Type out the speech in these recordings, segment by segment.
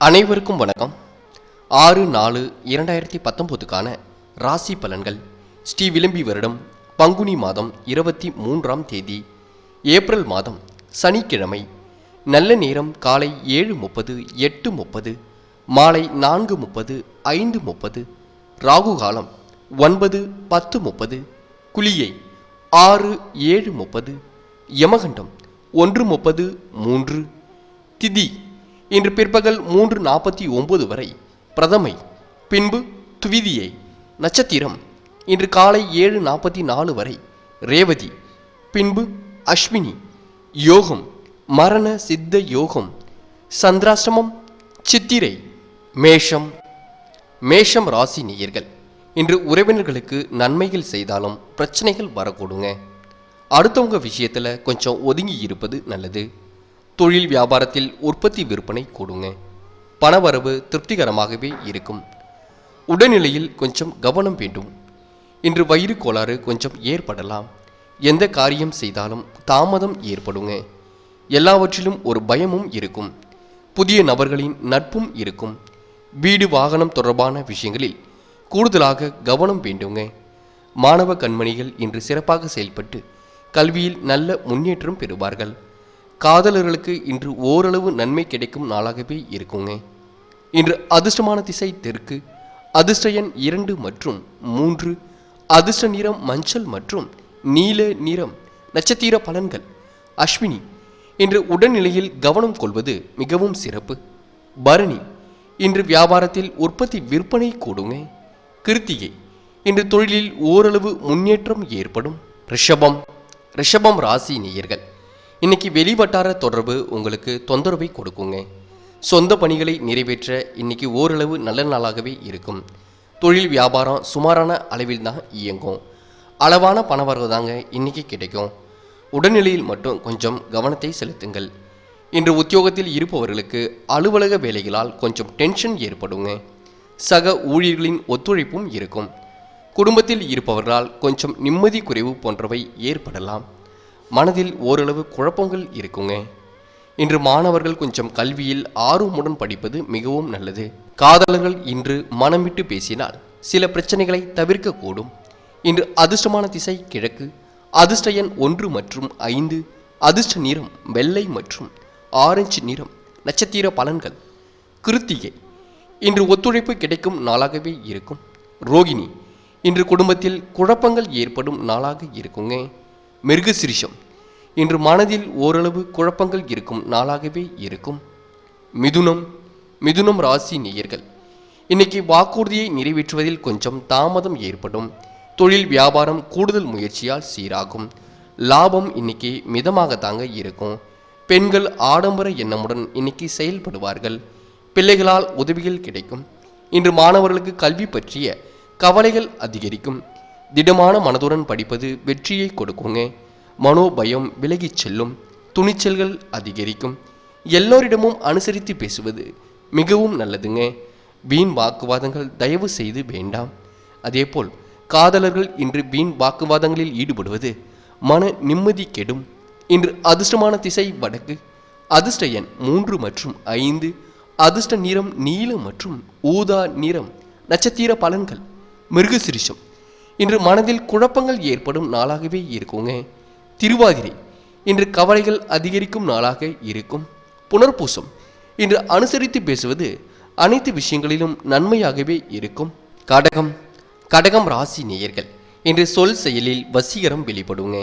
அனைவருக்கும் வணக்கம். 6/4/2019க்கான ராசி பலன்கள். ஸ்ரீ விளம்பி வருடம் பங்குனி மாதம் 23ஆம் தேதி ஏப்ரல் மாதம் சனிக்கிழமை. நல்ல நேரம் காலை 7:30 8:30, மாலை 4:30 5:30. ராகு காலம் 9 10:30, குளியை 6 7:30, யமகண்டம் 1:30 3. திதி இன்று பிற்பகல் 3:49 வரை பிரதமை, பின்பு துவிதியை. நட்சத்திரம் இன்று காலை 7:44 வரை ரேவதி, பின்பு அஸ்வினி. யோகம் மரண சித்த யோகம். சந்திராஷ்டமம் சித்திரை. மேஷம் ராசி நேயர்கள், இன்று உறவினர்களுக்கு நன்மைகள் செய்தாலும் பிரச்சனைகள் வரக்கூடுங்க. அடுத்தவங்க விஷயத்தில் கொஞ்சம் ஒதுங்கி இருப்பது நல்லது. தொழில் வியாபாரத்தில் உற்பத்தி விற்பனை கூடுங்க. பணவரவு திருப்திகரமாகவே இருக்கும். உடல்நிலையில் கொஞ்சம் கவனம் வேண்டும். இன்று வயிறு கோளாறு கொஞ்சம் ஏற்படலாம். எந்த காரியம் செய்தாலும் தாமதம் ஏற்படுங்க. எல்லாவற்றிலும் ஒரு பயமும் இருக்கும். புதிய நபர்களின் நட்பும் இருக்கும். வீடு வாகனம் தொடர்பான விஷயங்களில் கூடுதலாக கவனம் வேண்டுங்க. மாணவ கண்மணிகள் இன்று சிறப்பாக செயல்பட்டு கல்வியில் நல்ல முன்னேற்றம் பெறுவார்கள். காதலர்களுக்கு இன்று ஓரளவு நன்மை கிடைக்கும் நாளாகவே இருக்குங்க. இன்று அதிர்ஷ்டமான திசை தெற்கு. அதிர்ஷ்ட எண் 2 மற்றும் 3. அதிர்ஷ்ட நிறம் மஞ்சள் மற்றும் நீல நிறம். நட்சத்திர பலன்கள். அஸ்வினி இன்று உடல்நிலையில் கவனம் கொள்வது மிகவும் சிறப்பு. பரணி இன்று வியாபாரத்தில் உற்பத்தி விற்பனை கூடுங்க. கிருத்திகை இன்று தொழிலில் ஓரளவு முன்னேற்றம் ஏற்படும். ரிஷபம் ராசி நேயர்கள், இன்னைக்கு வெளிவட்டார தொடர்பு உங்களுக்கு தொந்தரவை கொடுக்குங்க. சொந்த பணிகளை நிறைவேற்ற இன்னைக்கு ஓரளவு நல்ல நாளாகவே இருக்கும். தொழில் வியாபாரம் சுமாரான அளவில் தான் இயங்கும். அளவான பணவரவு தாங்க இன்னைக்கு கிடைக்கும். உடல்நிலையில் மட்டும் கொஞ்சம் கவனத்தை செலுத்துங்கள். இன்று உத்தியோகத்தில் இருப்பவர்களுக்கு அலுவலக வேலைகளால் கொஞ்சம் டென்ஷன் ஏற்படுங்க. சக ஊழியர்களின் ஒத்துழைப்பும் இருக்கும். குடும்பத்தில் இருப்பவர்களால் கொஞ்சம் நிம்மதி குறைவு போன்றவை ஏற்படலாம். மனதில் ஓரளவு குழப்பங்கள் இருக்குங்க. இன்று மாணவர்கள் கொஞ்சம் கல்வியில் ஆர்வமுடன் படிப்பது மிகவும் நல்லது. காதலர்கள் இன்று மனம் விட்டு பேசினால் சில பிரச்சனைகளை தவிர்க்கக்கூடும். இன்று அதிர்ஷ்டமான திசை கிழக்கு. அதிர்ஷ்ட எண் 1 மற்றும் 5. அதிர்ஷ்ட நிறம் வெள்ளை மற்றும் ஆரஞ்சு நிறம். நட்சத்திர பலன்கள். கிருத்திகை இன்று ஒத்துழைப்பு கிடைக்கும் நாளாகவே இருக்கும். ரோகிணி இன்று குடும்பத்தில் குழப்பங்கள் ஏற்படும் நாளாக இருக்குங்க. மிருகசிரிஷம் இன்று மனதில் ஓரளவு குழப்பங்கள் இருக்கும் நாளாகவே இருக்கும். மிதுனம் ராசி நேயர்கள், இன்னைக்கு வாக்குறுதியை நிறைவேற்றுவதில் கொஞ்சம் தாமதம் ஏற்படும். தொழில் வியாபாரம் கூடுதல் முயற்சியால் சீராகும். லாபம் இன்னைக்கு மிதமாக தாங்க இருக்கும். பெண்கள் ஆடம்பர எண்ணமுடன் இன்னைக்கு செயல்படுவார்கள். பிள்ளைகளால் உதவிகள் கிடைக்கும். இன்று மாணவர்களுக்கு கல்வி பற்றிய கவலைகள் அதிகரிக்கும். திடமான மனதுடன் படிப்பது வெற்றியை கொடுக்குங்க. மனோபயம் விலகிச் செல்லும். துணிச்சல்கள் அதிகரிக்கும். எல்லோரிடமும் அனுசரித்து பேசுவது மிகவும் நல்லதுங்க. வீண் வாக்குவாதங்கள் தயவு செய்து வேண்டாம். அதேபோல் காதலர்கள் இன்று வீண் வாக்குவாதங்களில் ஈடுபடுவது மன நிம்மதி கெடும். இன்று அதிர்ஷ்டமான திசை வடக்கு. அதிர்ஷ்ட எண் 3 மற்றும் 5. அதிர்ஷ்ட நிறம் நீலம் மற்றும் ஊதா நிறம். நட்சத்திர பலன்கள். மிருகசிரிஷம் இன்று மனதில் குழப்பங்கள் ஏற்படும் நாளாகவே இருக்குங்க. திருவாதிரை இன்று கவலைகள் அதிகரிக்கும் நாளாக இருக்கும். புனர்பூசம் இன்று அனுசரித்து பேசுவது அனைத்து விஷயங்களிலும் நன்மையாகவே இருக்கும். கடகம் ராசி நேயர்கள், இன்று சொல் செயலில் வசீகரம் வெளிப்படுங்க.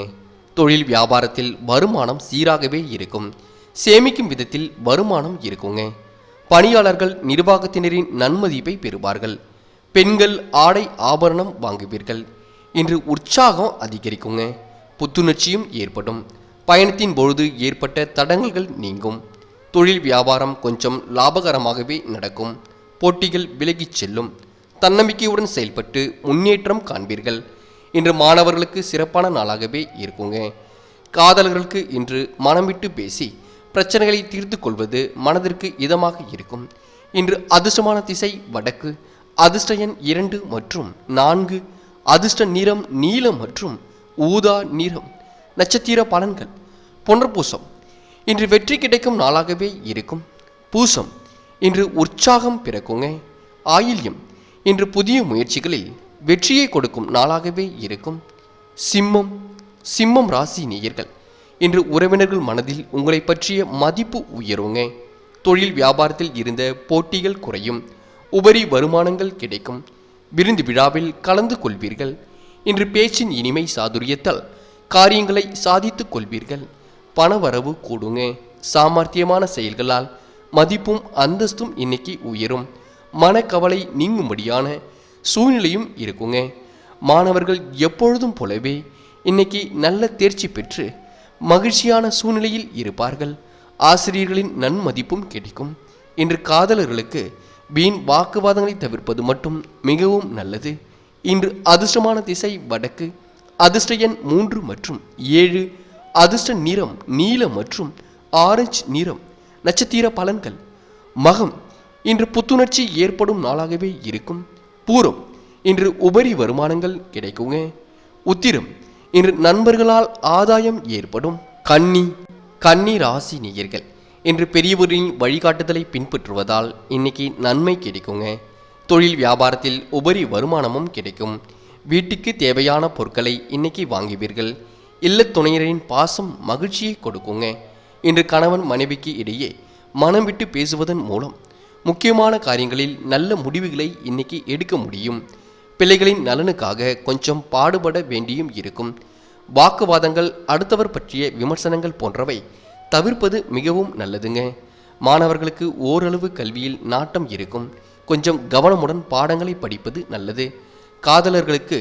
தொழில் வியாபாரத்தில் வருமானம் சீராகவே இருக்கும். சேமிக்கும் விதத்தில் வருமானம் இருக்குங்க. பணியாளர்கள் நிர்வாகத்தினரின் நன்மதிப்பை பெறுவார்கள். பெண்கள் ஆடை ஆபரணம் வாங்குவீர்கள். இன்று உற்சாகம் அதிகரிக்குங்க. புத்துணர்ச்சியும் ஏற்படும். பயணத்தின் பொழுது ஏற்பட்ட தடங்கல்கள் நீங்கும். தொழில் வியாபாரம் கொஞ்சம் லாபகரமாகவே நடக்கும். போட்டிகள் விலகிச் செல்லும். தன்னம்பிக்கையுடன் செயல்பட்டு முன்னேற்றம் காண்பீர்கள். இன்று மாணவர்களுக்கு சிறப்பான நாளாகவே இருக்குங்க. காதலர்களுக்கு இன்று மனம் விட்டு பேசி பிரச்சனைகளை தீர்த்து கொள்வது மனதிற்கு இதமாக இருக்கும். இன்று அதிர்ஷ்டமான திசை வடக்கு. அதிர்ஷ்ட எண் 2 மற்றும் 4. அதிர்ஷ்ட நிறம் நீலம் மற்றும் ஊதா நிறம். நட்சத்திர பலன்கள். புனர்பூசம் இன்று வெற்றி கிடைக்கும் நாளாகவே இருக்கும். பூசம் இன்று உற்சாகம் பிறக்குங்க. ஆயில்யம் இன்று புதிய முயற்சிகளில் வெற்றியை கொடுக்கும் நாளாகவே இருக்கும். சிம்மம் சிம்மம் ராசி நேயர்கள், இன்று உறவினர்கள் மனதில் உங்களை பற்றிய மதிப்பு உயருங்க. தொழில் வியாபாரத்தில் இருந்த போட்டிகள் குறையும். உபரி வருமானங்கள் கிடைக்கும். விருந்து விழாவில் கலந்து கொள்வீர்கள். இன்று பேச்சின் இனிமை சாதுரியத்தால் காரியங்களை சாதித்துக் கொள்வீர்கள். பணவரவு கூடுங்க. சாமர்த்தியமான செயல்களால் மதிப்பும் அந்தஸ்தும் இன்னைக்கு உயரும். மனக்கவலை நீங்கும்படியான சூழ்நிலையும் இருக்குங்க. மாணவர்கள் எப்பொழுதும் போலவே இன்னைக்கு நல்ல தேர்ச்சி பெற்று மகிழ்ச்சியான சூழ்நிலையில் இருப்பார்கள். ஆசிரியர்களின் நன்மதிப்பும் கிடைக்கும். இன்று காதலர்களுக்கு வீண் வாக்குவாதங்களை தவிர்ப்பது மட்டும் மிகவும் நல்லது. இன்று அதிர்ஷ்டமான திசை வடக்கு. அதிர்ஷ்ட எண் 3 மற்றும் 7. அதிர்ஷ்ட நிறம் நீலம் மற்றும் ஆரஞ்சு நிறம். நட்சத்திர பலன்கள். மகம் இன்று புத்துணர்ச்சி ஏற்படும் நாளாகவே இருக்கும். பூரம் இன்று உபரி வருமானங்கள் கிடைக்குங்க. உத்திரம் இன்று நண்பர்களால் ஆதாயம் ஏற்படும். கன்னி ராசி நேயர்கள், இன்று பெரியவரின் வழிகாட்டுதலை பின்பற்றுவதால் இன்னைக்கு நன்மை கிடைக்குங்க. தொழில் வியாபாரத்தில் உபரி வருமானமும் கிடைக்கும். வீட்டுக்கு தேவையான பொருட்களை இன்னைக்கு வாங்குவீர்கள். இல்லத் துணையரின் பாசம் மகிழ்ச்சியை கொடுக்குங்க. இன்று கணவன் மனைவிக்கு இடையே மனம் விட்டு பேசுவதன் மூலம் முக்கியமான காரியங்களில் நல்ல முடிவுகளை இன்னைக்கு எடுக்க முடியும். பிள்ளைகளின் நலனுக்காக கொஞ்சம் பாடுபட வேண்டியும் இருக்கும். வாக்குவாதங்கள், அடுத்தவர் பற்றிய விமர்சனங்கள் போன்றவை தவிர்ப்பது மிகவும் நல்லதுங்க. மாணவர்களுக்கு ஓரளவு கல்வியில் நாட்டம் இருக்கும். கொஞ்சம் கவனமுடன் பாடங்களை படிப்பது நல்லது. காதலர்களுக்கு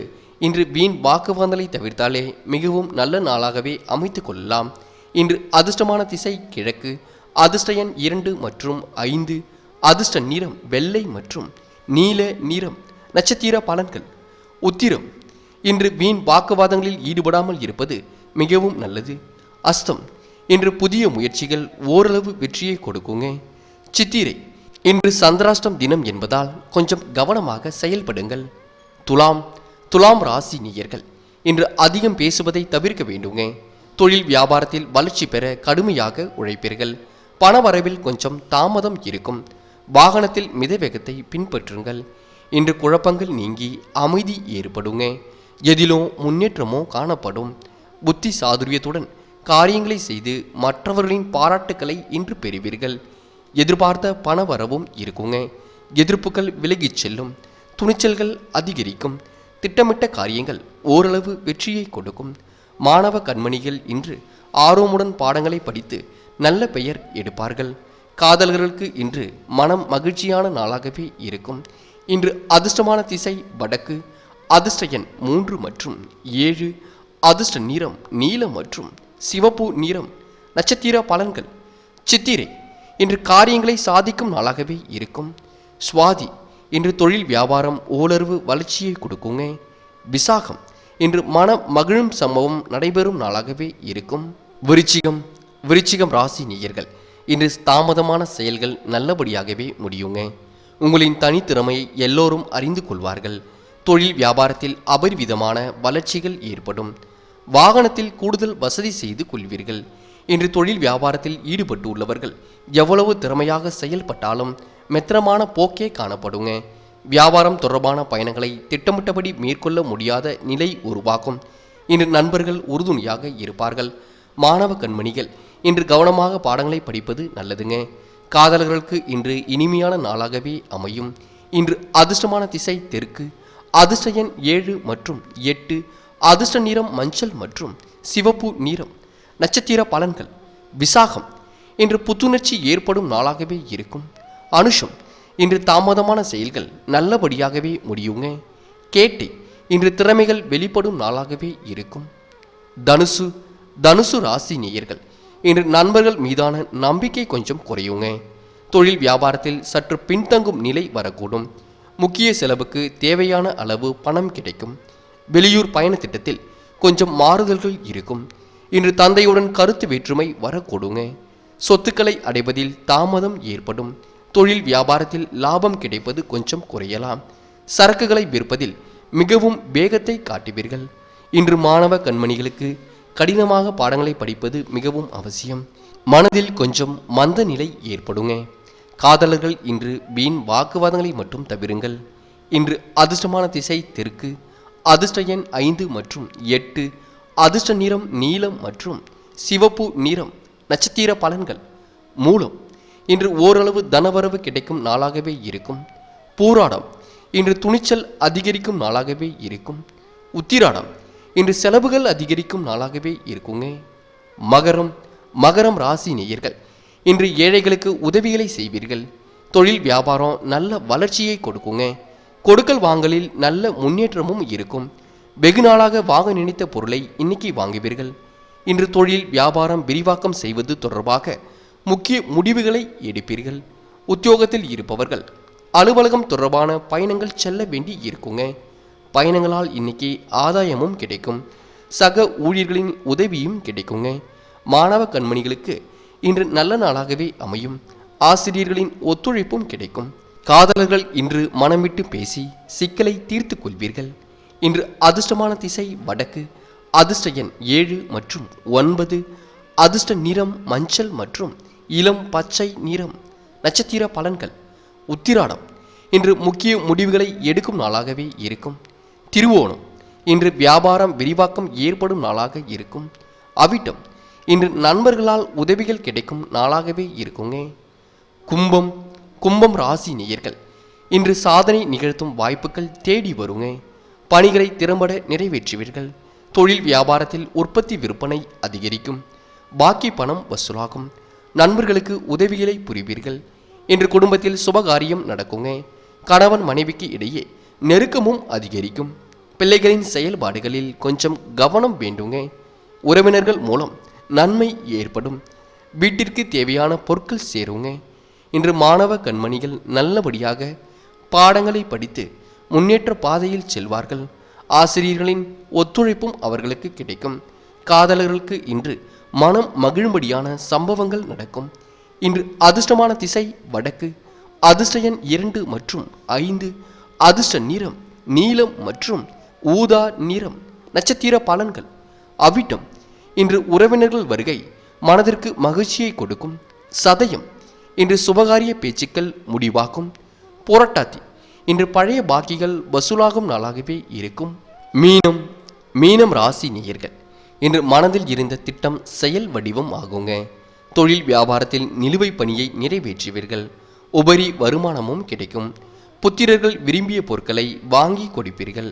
இன்று வீண் வாக்குவாதங்களை தவிர்த்தாலே மிகவும் நல்ல நாளாகவே அமைத்து கொள்ளலாம். இன்று அதிர்ஷ்டமான திசை கிழக்கு. அதிர்ஷ்ட எண் 2 மற்றும் 5. அதிர்ஷ்ட நிறம் வெள்ளை மற்றும் நீல நிறம். நட்சத்திர பலன்கள். உத்திரம் இன்று வீண் வாக்குவாதங்களில் ஈடுபடாமல் இருப்பது மிகவும் நல்லது. அஸ்தம் இன்று புதிய முயற்சிகள் ஓரளவு வெற்றியை கொடுக்குங்க. சித்திரை இன்று சந்திராஷ்டம் தினம் என்பதால் கொஞ்சம் கவனமாக செயல்படுங்கள். துலாம் ராசி நேயர்கள், இன்று அதிகம் பேசுவதை தவிர்க்க வேண்டுங்க. தொழில் வியாபாரத்தில் வளர்ச்சி பெற கடுமையாக உழைப்பீர்கள். பணவரவில் கொஞ்சம் தாமதம் இருக்கும். வாகனத்தில் மிதவேகத்தை பின்பற்றுங்கள். இன்று குழப்பங்கள் நீங்கி அமைதி ஏற்படுங்க. எதிலோ முன்னேற்றமோ காணப்படும். புத்தி சாதுரியத்துடன் காரியங்களை செய்து மற்றவர்களின் பாராட்டுக்களை இன்று பெறுவீர்கள். எதிர்பார்த்த பணவரவும் இருக்குங்க. எதிர்ப்புகள் விலகிச் செல்லும். துணிச்சல்கள் அதிகரிக்கும். திட்டமிட்ட காரியங்கள் ஓரளவு வெற்றியை கொடுக்கும். மாணவ கண்மணிகள் இன்று ஆர்வமுடன் பாடங்களை படித்து நல்ல பெயர் எடுப்பார்கள். காதலர்களுக்கு இன்று மனம் மகிழ்ச்சியான நாளாகவே இருக்கும். இன்று அதிர்ஷ்டமான திசை வடக்கு. அதிர்ஷ்ட எண் 3 மற்றும் 7. அதிர்ஷ்ட நிறம் நீலம் மற்றும் சிவப்பு நிறம். நட்சத்திர பலன்கள். சித்திரை இன்று காரியங்களை சாதிக்கும் நாளாகவே இருக்கும். சுவாதி இன்று தொழில் வியாபாரம் ஓரளவு வளர்ச்சியை கொடுக்குங்க. விசாகம் இன்று மன மகிழும் சம்பவம் நடைபெறும் நாளாகவே இருக்கும். விருச்சிகம் ராசி நேயர்கள், இன்று தாமதமான செயல்கள் நல்லபடியாகவே முடியுங்க. உங்களின் தனித்திறமையை எல்லோரும் அறிந்து கொள்வார்கள். தொழில் வியாபாரத்தில் அபரிவிதமான வளர்ச்சிகள் ஏற்படும். வாகனத்தில் கூடுதல் வசதி செய்து கொள்வீர்கள். இன்று தொழில் வியாபாரத்தில் ஈடுபட்டு உள்ளவர்கள் எவ்வளவு திறமையாக செயல்பட்டாலும் மெத்தனமான போக்கே காணப்படுங்க. வியாபாரம் தொடர்பான பயணங்களை திட்டமிட்டபடி மேற்கொள்ள முடியாத நிலை உருவாகும். இன்று நண்பர்கள் உறுதுணையாக இருப்பார்கள். மாணவ கண்மணிகள் இன்று கவனமாக பாடங்களை படிப்பது நல்லதுங்க. காதலர்களுக்கு இன்று இனிமையான நாளாகவே அமையும். இன்று அதிர்ஷ்டமான திசை தெற்கு. அதிர்ஷ்ட எண் 7 மற்றும் 8. அதிர்ஷ்ட நிறம் மஞ்சள் மற்றும் சிவப்பு நிறம். நட்சத்திர பலன்கள். விசாகம் இன்று புத்துணர்ச்சி ஏற்படும் நாளாகவே இருக்கும். அனுஷம் இன்று தாமதமான செயல்கள் நல்லபடியாகவே முடியுங்க. கேட்டை இன்று திறமைகள் வெளிப்படும் நாளாகவே இருக்கும். தனுசு ராசி நேயர்கள், இன்று நண்பர்கள் மீதான நம்பிக்கை கொஞ்சம் குறையுங்க. தொழில் வியாபாரத்தில் சற்று பின்தங்கும் நிலை வரக்கூடும். முக்கிய செலவுக்கு தேவையான அளவு பணம் கிடைக்கும். வெளியூர் பயண திட்டத்தில் கொஞ்சம் மாறுதல்கள் இருக்கும். இன்று தந்தையுடன் கருத்து வேற்றுமை வரக்கூடுங்க. சொத்துக்களை அடைவதில் தாமதம் ஏற்படும். தொழில் வியாபாரத்தில் லாபம் கிடைப்பது கொஞ்சம் குறையலாம். சரக்குகளை விற்பதில் மிகவும் வேகத்தை காட்டுவீர்கள். இன்று மாணவ கண்மணிகளுக்கு கடினமாக பாடங்களை படிப்பது மிகவும் அவசியம். மனதில் கொஞ்சம் மந்த நிலை ஏற்படுங்க. காதலர்கள் இன்று வீண் வாக்குவாதங்களை மட்டும் தவிருங்கள். இன்று அதிர்ஷ்டமான திசை தெற்கு. அதிர்ஷ்ட எண் 5 மற்றும் 8. அதிர்ஷ்ட நிறம் நீலம் மற்றும் சிவப்பு நிறம். நட்சத்திர பலன்கள். மூலம் இன்று ஓரளவு தனவரவு கிடைக்கும் நாளாகவே இருக்கும். பூராடம் இன்று துணிச்சல் அதிகரிக்கும் நாளாகவே இருக்கும். உத்திராடம் இன்று செலவுகள் அதிகரிக்கும் நாளாகவே இருக்குங்க. மகரம் ராசி நேயர்கள் இன்று ஏழைகளுக்கு உதவிகளை செய்வீர்கள். தொழில் வியாபாரம் நல்ல வளர்ச்சியை கொடுக்குங்க. கொடுக்கல் வாங்கலில் நல்ல முன்னேற்றமும் இருக்கும். வெகு நாளாக வாங்க நினைத்த பொருளை இன்னைக்கு வாங்குவீர்கள். இன்று தொழில் வியாபாரம் விரிவாக்கம் செய்வது தொடர்பாக முக்கிய முடிவுகளை எடுப்பீர்கள். உத்தியோகத்தில் இருப்பவர்கள் அலுவலகம் தொடர்பான பயணங்கள் செல்ல வேண்டி இருக்குங்க. பயணங்களால் இன்னைக்கு ஆதாயமும் கிடைக்கும். சக ஊழியர்களின் உதவியும் கிடைக்குங்க. மாணவ கண்மணிகளுக்கு இன்று நல்ல நாளாகவே அமையும். ஆசிரியர்களின் ஒத்துழைப்பும் கிடைக்கும். காதலர்கள் இன்று மனம் விட்டு பேசி சிக்கலை தீர்த்து கொள்வீர்கள். இன்று அதிர்ஷ்டமான திசை வடக்கு. அதிர்ஷ்ட எண் 7 மற்றும் 9. அதிர்ஷ்ட நிறம் மஞ்சள் மற்றும் இளம் பச்சை நிறம். நட்சத்திர பலன்கள். உத்திராடம் இன்று முக்கிய முடிவுகளை எடுக்கும் நாளாகவே இருக்கும். திருவோணம் இன்று வியாபாரம் விரிவாக்கம் ஏற்படும் நாளாக இருக்கும். அவிட்டம் இன்று நண்பர்களால் உதவிகள் கிடைக்கும் நாளாகவே இருக்குங்க. கும்பம் ராசி நேயர்கள் இன்று சாதனை நிகழ்த்தும் வாய்ப்புகள் தேடி வருங்க. பணிகளை திறம்பட நிறைவேற்றுவீர்கள். தொழில் வியாபாரத்தில் உற்பத்தி விற்பனை அதிகரிக்கும். பாக்கி பணம் வசூலாகும். நண்பர்களுக்கு உதவிகளை புரிவீர்கள். இன்று குடும்பத்தில் சுபகாரியம் நடக்குங்க. கணவன் மனைவிக்கு இடையே நெருக்கமும் அதிகரிக்கும். பிள்ளைகளின் செயல்பாடுகளில் கொஞ்சம் கவனம் வேண்டுங்க. உறவினர்கள் மூலம் நன்மை ஏற்படும். வீட்டிற்கு தேவையான பொருட்கள் சேருங்க. இன்று மாணவ கண்மணிகள் நல்லபடியாக பாடங்களை படித்து முன்னேற்ற பாதையில் செல்வார்கள். ஆசிரியர்களின் ஒத்துழைப்பும் அவர்களுக்கு கிடைக்கும். காதலர்களுக்கு இன்று மனம் மகிழும்படியான சம்பவங்கள் நடக்கும். இன்று அதிர்ஷ்டமான திசை வடக்கு. அதிர்ஷ்ட எண் 2 மற்றும் 5. அதிர்ஷ்ட நிறம் நீலம் மற்றும் ஊதா நிறம். நட்சத்திர பலன்கள். அவிட்டம் இன்று உறவினர்கள் வருகை மனதிற்கு மகிழ்ச்சியை கொடுக்கும். சதயம் இன்று சுபகாரிய பேச்சுக்கள் முடிவாகும். புரட்டாதி இன்று பழைய பாக்கிகள் வசூலாகும் நாளாகவே இருக்கும். மீனம் ராசி நேயர்கள் இன்று மனதில் இருந்த திட்டம் செயல் வடிவம் ஆகுங்க. தொழில் வியாபாரத்தில் நிலுவை பணியை நிறைவேற்றுவீர்கள். உபரி வருமானமும் கிடைக்கும். புத்திரர்கள் விரும்பிய பொருட்களை வாங்கி கொடுப்பீர்கள்.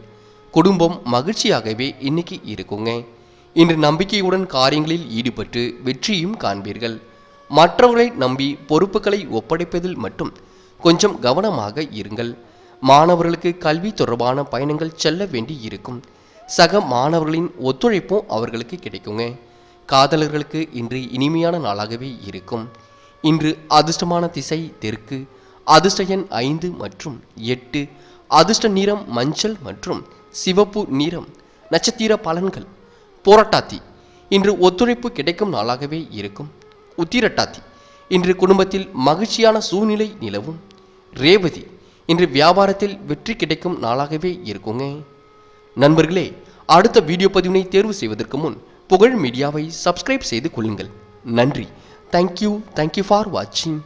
குடும்பம் மகிழ்ச்சியாகவே இன்னைக்கு இருக்குங்க. இன்று நம்பிக்கையுடன் காரியங்களில் ஈடுபட்டு வெற்றியும் காண்பீர்கள். மற்றவர்களை நம்பி பொறுப்புகளை ஒப்படைப்பதில் மட்டும் கொஞ்சம் கவனமாக இருங்கள். மாணவர்களுக்கு கல்வி தொடர்பான பயணங்கள் செல்ல வேண்டி இருக்கும். சக மாணவர்களின் ஒத்துழைப்பும் அவர்களுக்கு கிடைக்குங்க. காதலர்களுக்கு இன்று இனிமையான நாளாகவே இருக்கும். இன்று அதிர்ஷ்டமான திசை தெற்கு. அதிர்ஷ்ட எண் 5 மற்றும் 8. அதிர்ஷ்ட நிறம் மஞ்சள் மற்றும் சிவப்பு நிறம். நட்சத்திர பலன்கள். புரட்டாதி இன்று ஒத்துழைப்பு கிடைக்கும் நாளாகவே இருக்கும். உத்திரட்டாதி இன்று குடும்பத்தில் மகிழ்ச்சியான சூழ்நிலை நிலவும். ரேவதி இன்று வியாபாரத்தில் வெற்றி கிடைக்கும் நாளாகவே இருக்குங்க. நண்பர்களே, அடுத்த வீடியோ பதிவினை தேர்வு செய்வதற்கு முன் புகழ் மீடியாவை சப்ஸ்கிரைப் செய்து கொள்ளுங்கள். நன்றி. தேங்க்யூ ஃபார் வாட்சிங்.